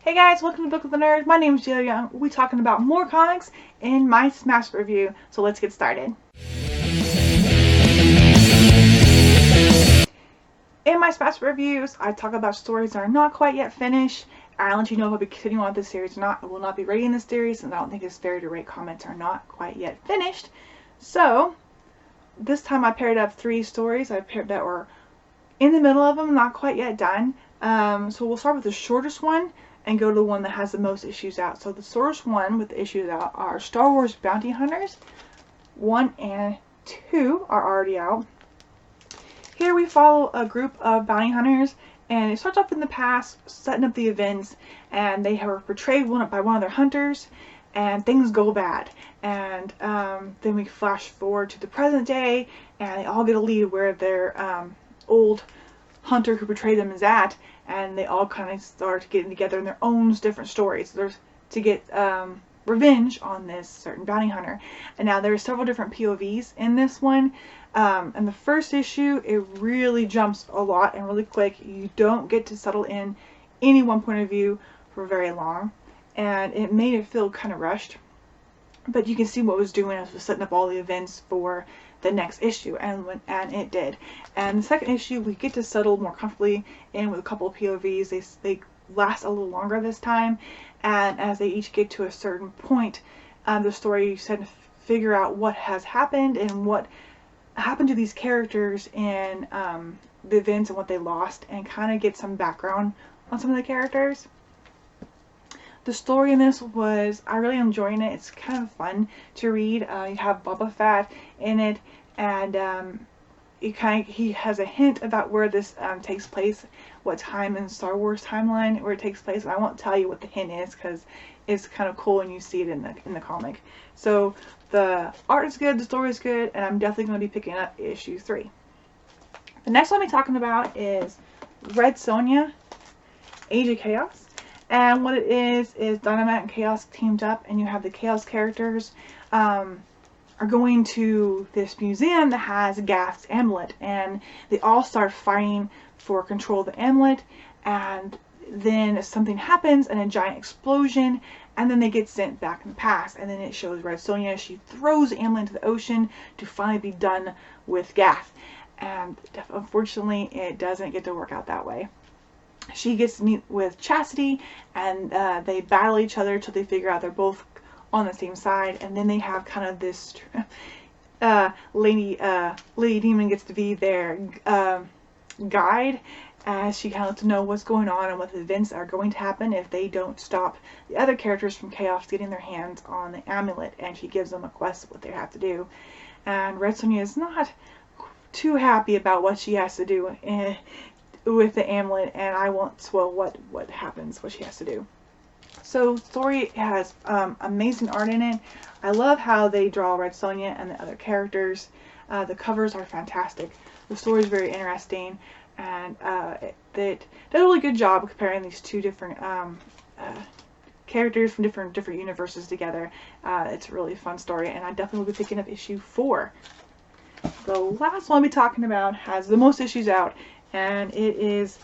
Hey guys, welcome to Book of the Nerd. My name is Jill Young. We'll be talking about more comics in my Smash review, so let's get started. In my Smash reviews, I talk about stories that are not quite yet finished. I'll let you know if I'll be continuing on with this series or not. I will not be rating this series, and I don't think it's fair to rate comics are not quite yet finished. So, this time I paired up 3 stories that were in the middle of them, not quite yet done. So we'll start with the shortest one and go to the one that has the most issues out. So the shortest one with the issues out are Star Wars Bounty Hunters. 1 and 2 are already out. Here we follow a group of bounty hunters, and it starts off in the past, setting up the events, and they are portrayed by one of their hunters, and things go bad. And then we flash forward to the present day, and they all get a lead where their old hunter who portrayed them is at, and they all kind of start getting together in their own different stories. There's to get revenge on this certain bounty hunter. And now there are several different POVs in this one. In the first issue, it really jumps a lot and really quick. You don't get to settle in any one point of view for very long, and it made it feel kind of rushed. But you can see what it was doing as it was setting up all the events for the next issue, and it did. And the second issue, we get to settle more comfortably in with a couple of POVs. They last a little longer this time, and as they each get to a certain point, the story, you tend to figure out what has happened and what happened to these characters in the events and what they lost, and kind of get some background on some of the characters. The story in this I really enjoying it. It's kind of fun to read. You have Boba Fett in it, and he has a hint about where this takes place, what time in the Star Wars timeline where it takes place. And I won't tell you what the hint is because it's kind of cool when you see it in the comic. So the art is good, the story is good, and I'm definitely going to be picking up issue 3. The next one I'll be talking about is Red Sonja, Age of Chaos. And what it is Dynamite and Chaos teamed up, and you have the Chaos characters are going to this museum that has Gath's amulet, and they all start fighting for control of the amulet, and then something happens and a giant explosion, and then they get sent back in the past, and then it shows Red Sonja. She throws the amulet into the ocean to finally be done with Gath, and unfortunately it doesn't get to work out that way. She gets to meet with Chastity, and they battle each other till they figure out they're both on the same side, and then they have kind of this Lady Demon gets to be their guide, as she kind of lets them know what's going on and what the events are going to happen if they don't stop the other characters from Chaos getting their hands on the amulet, and she gives them a quest what they have to do. And Red Sonja is not too happy about what she has to do with the amulet, and I won't spoil what happens, what she has to do. So the story has amazing art in it. I love how they draw Red Sonja and the other characters. The covers are fantastic. The story is very interesting, and it does a really good job of comparing these two different characters from different universes together. It's a really fun story, and I definitely will be picking up issue 4. The last one I'll be talking about has the most issues out, and it is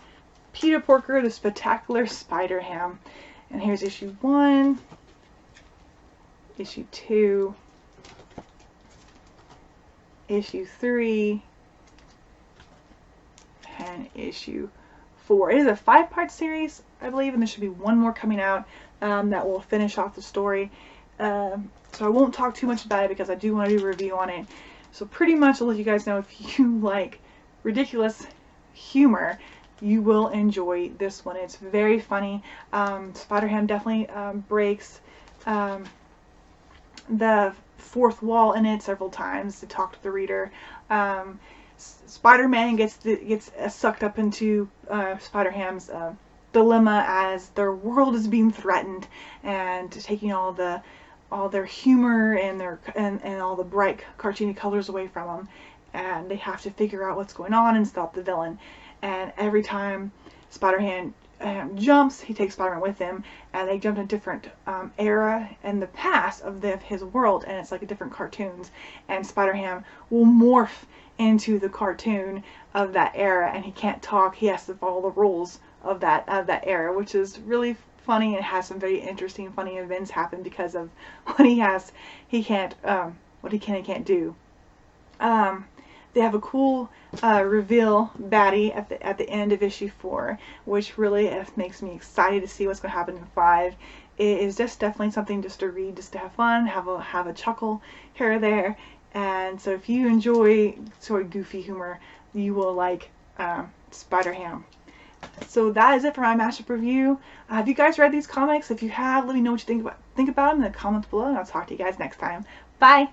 Peter Porker, the Spectacular SpiderHam. And here's issue 1, issue 2, issue 3, and issue 4. It is a 5-part series, I believe, and there should be one more coming out that will finish off the story. So I won't talk too much about it because I do want to do a review on it. So pretty much I'll let you guys know, if you like ridiculous humor, you will enjoy this one. It's very funny. SpiderHam definitely breaks the fourth wall in it several times to talk to the reader. Spider-Man gets sucked up into SpiderHam's dilemma as their world is being threatened, and taking all their humor and all the bright cartoony colors away from them, and they have to figure out what's going on and stop the villain. And every time Spider-Man jumps, he takes Spider-Man with him, and they jump to a different era in the past of his world, and it's like a different cartoons, and Spider-Ham will morph into the cartoon of that era, and he can't talk. He has to follow the rules of that era, which is really funny and has some very interesting, funny events happen because of what he can't, what he can and can't do. They have a cool reveal baddie at the end of issue 4, which really makes me excited to see what's going to happen in 5. It is just definitely something just to read, just to have fun, have a chuckle here or there. And so if you enjoy sort of goofy humor, you will like SpiderHam. So that is it for my mashup review. Have you guys read these comics? If you have, let me know what you think about them in the comments below, and I'll talk to you guys next time. Bye!